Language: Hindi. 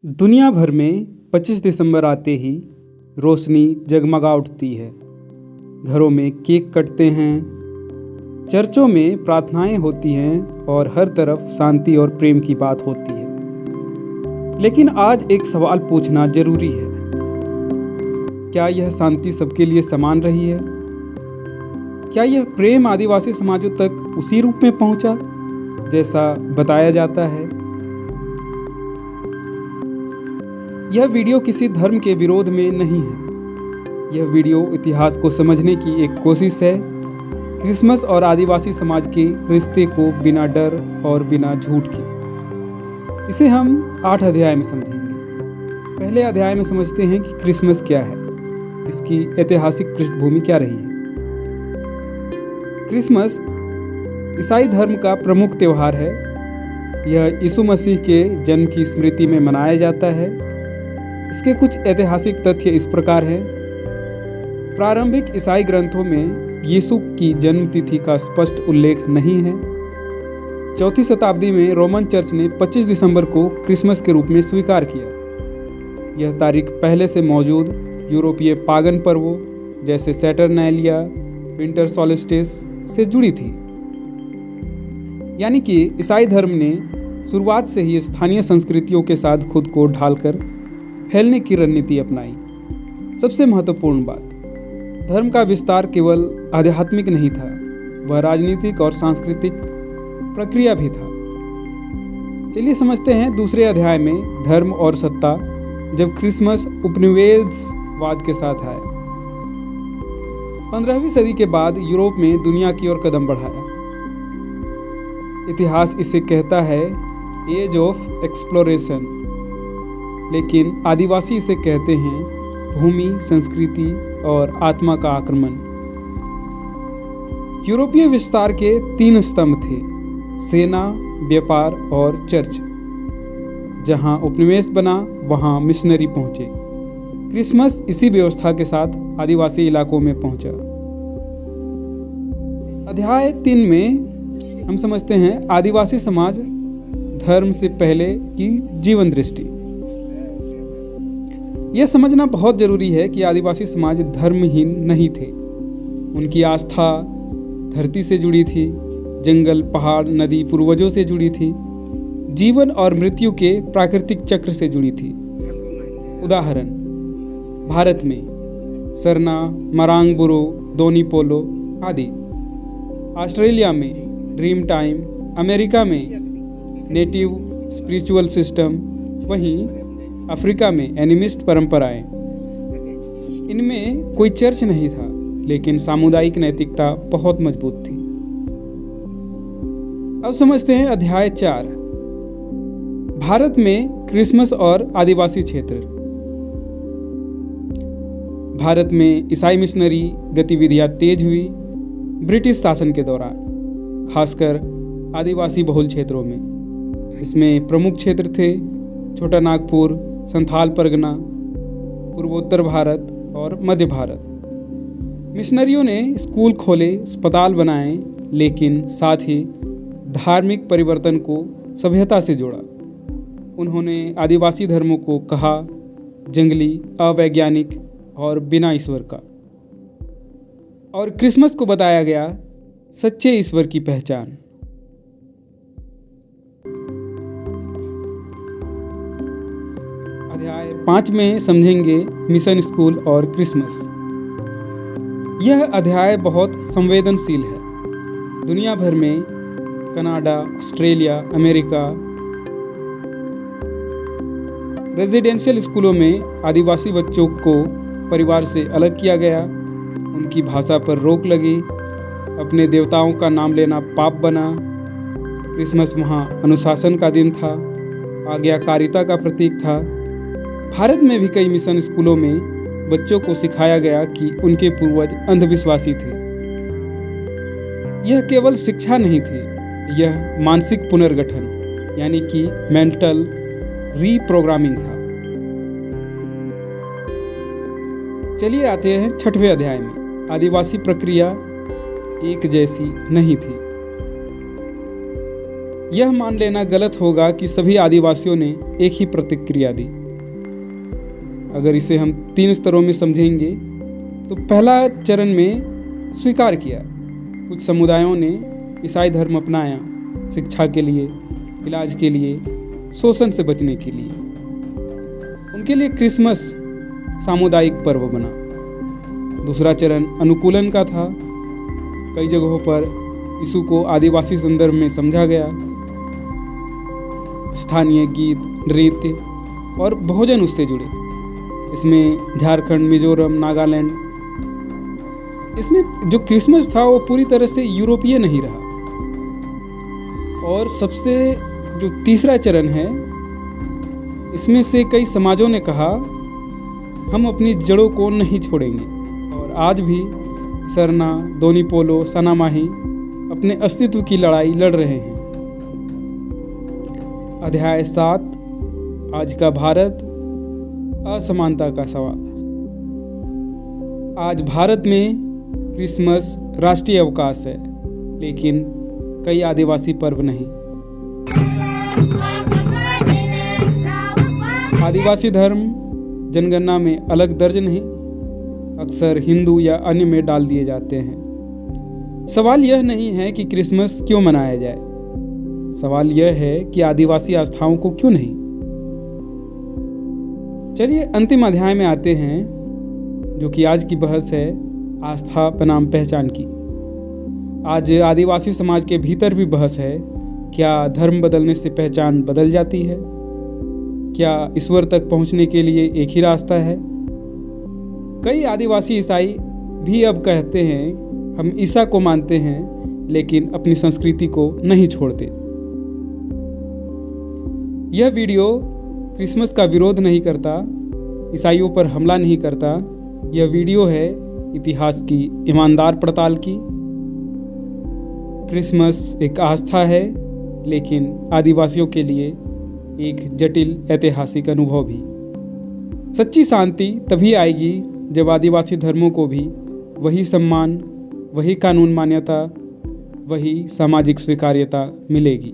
दुनिया भर में 25 दिसंबर आते ही रोशनी जगमगा उठती है। घरों में केक कटते हैं, चर्चों में प्रार्थनाएं होती हैं और हर तरफ शांति और प्रेम की बात होती है। लेकिन आज एक सवाल पूछना जरूरी है। क्या यह शांति सबके लिए समान रही है? क्या यह प्रेम आदिवासी समाजों तक उसी रूप में पहुंचा जैसा बताया जाता है? यह वीडियो किसी धर्म के विरोध में नहीं है। यह वीडियो इतिहास को समझने की एक कोशिश है, क्रिसमस और आदिवासी समाज के रिश्ते को बिना डर और बिना झूठ के। इसे हम 8 अध्याय में समझेंगे। पहले अध्याय में समझते हैं कि क्रिसमस क्या है, इसकी ऐतिहासिक पृष्ठभूमि क्या रही है। क्रिसमस ईसाई धर्म का प्रमुख त्यौहार है। यह यीशु मसीह के जन्म की स्मृति में मनाया जाता है। इसके कुछ ऐतिहासिक तथ्य इस प्रकार हैं। प्रारंभिक ईसाई ग्रंथों में यीशु की जन्म तिथि का स्पष्ट उल्लेख नहीं है। 4वीं शताब्दी में रोमन चर्च ने 25 दिसंबर को क्रिसमस के रूप में स्वीकार किया। यह तारीख पहले से मौजूद यूरोपीय पागन पर्वों जैसे सैटरनैलिया, विंटर सॉल्स्टिस से जुड़ी थी। यानी कि ईसाई धर्म ने शुरुआत से ही स्थानीय संस्कृतियों के साथ खुद को ढालकर फैलने की रणनीति अपनाई। सबसे महत्वपूर्ण बात, धर्म का विस्तार केवल आध्यात्मिक नहीं था, वह राजनीतिक और सांस्कृतिक प्रक्रिया भी था। चलिए समझते हैं दूसरे अध्याय में धर्म और सत्ता, जब क्रिसमस उपनिवेशवाद के साथ आया। 15वीं सदी के बाद यूरोप में दुनिया की ओर कदम बढ़ाया। इतिहास इसे कहता है एज ऑफ एक्सप्लोरेशन, लेकिन आदिवासी इसे कहते हैं भूमि, संस्कृति और आत्मा का आक्रमण। यूरोपीय विस्तार के 3 स्तंभ थे: सेना, व्यापार और चर्च। जहां उपनिवेश बना वहां मिशनरी पहुंचे। क्रिसमस इसी व्यवस्था के साथ आदिवासी इलाकों में पहुंचा। अध्याय 3 में हम समझते हैं आदिवासी समाज धर्म से पहले की जीवन दृष्टि। यह समझना बहुत जरूरी है कि आदिवासी समाज धर्महीन नहीं थे। उनकी आस्था धरती से जुड़ी थी, जंगल, पहाड़, नदी पूर्वजों से जुड़ी थी, जीवन और मृत्यु के प्राकृतिक चक्र से जुड़ी थी। उदाहरण, भारत में सरना, मरांग बुरो, दोनी पोलो आदि। ऑस्ट्रेलिया में ड्रीम टाइम, अमेरिका में नेटिव स्पिरिचुअल सिस्टम, वहीं अफ्रीका में एनिमिस्ट परंपराएं। इनमें कोई चर्च नहीं था, लेकिन सामुदायिक नैतिकता बहुत मजबूत थी। अब समझते हैं अध्याय 4, भारत में क्रिसमस और आदिवासी क्षेत्र। भारत में ईसाई मिशनरी गतिविधियां तेज हुई ब्रिटिश शासन के दौरान, खासकर आदिवासी बहुल क्षेत्रों में। इसमें प्रमुख क्षेत्र थे छोटा नागपुर, संथाल परगना, पूर्वोत्तर भारत और मध्य भारत। मिशनरियों ने स्कूल खोले, अस्पताल बनाए, लेकिन साथ ही धार्मिक परिवर्तन को सभ्यता से जोड़ा। उन्होंने आदिवासी धर्मों को कहा जंगली, अवैज्ञानिक और बिना ईश्वर का। और क्रिसमस को बताया गया सच्चे ईश्वर की पहचान। अध्याय 5 में समझेंगे मिशन स्कूल और क्रिसमस। यह अध्याय बहुत संवेदनशील है। दुनिया भर में कनाडा, ऑस्ट्रेलिया, अमेरिका रेजिडेंशियल स्कूलों में आदिवासी बच्चों को परिवार से अलग किया गया। उनकी भाषा पर रोक लगी। अपने देवताओं का नाम लेना पाप बना। क्रिसमस वहाँ अनुशासन का दिन था, आज्ञाकारिता का प्रतीक था। भारत में भी कई मिशन स्कूलों में बच्चों को सिखाया गया कि उनके पूर्वज अंधविश्वासी थे। यह केवल शिक्षा नहीं थी, यह मानसिक पुनर्गठन यानी कि मेंटल रीप्रोग्रामिंग था। चलिए आते हैं 6वें अध्याय में। आदिवासी प्रक्रिया एक जैसी नहीं थी। यह मान लेना गलत होगा कि सभी आदिवासियों ने एक ही प्रतिक्रिया दी। अगर इसे हम 3 स्तरों में समझेंगे तो पहला चरण में स्वीकार किया। कुछ समुदायों ने ईसाई धर्म अपनाया, शिक्षा के लिए, इलाज के लिए, शोषण से बचने के लिए। उनके लिए क्रिसमस सामुदायिक पर्व बना। दूसरा चरण अनुकूलन का था। कई जगहों पर यीशु को आदिवासी संदर्भ में समझा गया। स्थानीय गीत, नृत्य और भोजन उससे जुड़े। इसमें झारखंड, मिजोरम, नागालैंड, इसमें जो क्रिसमस था वो पूरी तरह से यूरोपीय नहीं रहा। और सबसे जो तीसरा चरण है, इसमें से कई समाजों ने कहा हम अपनी जड़ों को नहीं छोड़ेंगे। और आज भी सरना, दोनीपोलो, सनामाही अपने अस्तित्व की लड़ाई लड़ रहे हैं। अध्याय 7, आज का भारत, असमानता का सवाल। आज भारत में क्रिसमस राष्ट्रीय अवकाश है, लेकिन कई आदिवासी पर्व नहीं। आदिवासी धर्म जनगणना में अलग दर्ज नहीं, अक्सर हिंदू या अन्य में डाल दिए जाते हैं। सवाल यह नहीं है कि क्रिसमस क्यों मनाया जाए, सवाल यह है कि आदिवासी आस्थाओं को क्यों नहीं। चलिए अंतिम अध्याय में आते हैं, जो कि आज की बहस है, आस्था बनाम पहचान की। आज आदिवासी समाज के भीतर भी बहस है, क्या धर्म बदलने से पहचान बदल जाती है? क्या ईश्वर तक पहुंचने के लिए एक ही रास्ता है? कई आदिवासी ईसाई भी अब कहते हैं हम ईसा को मानते हैं, लेकिन अपनी संस्कृति को नहीं छोड़ते। यह वीडियो क्रिसमस का विरोध नहीं करता, ईसाइयों पर हमला नहीं करता। यह वीडियो है इतिहास की ईमानदार पड़ताल की। क्रिसमस एक आस्था है, लेकिन आदिवासियों के लिए एक जटिल ऐतिहासिक अनुभव भी। सच्ची शांति तभी आएगी जब आदिवासी धर्मों को भी वही सम्मान, वही कानून मान्यता, वही सामाजिक स्वीकार्यता मिलेगी।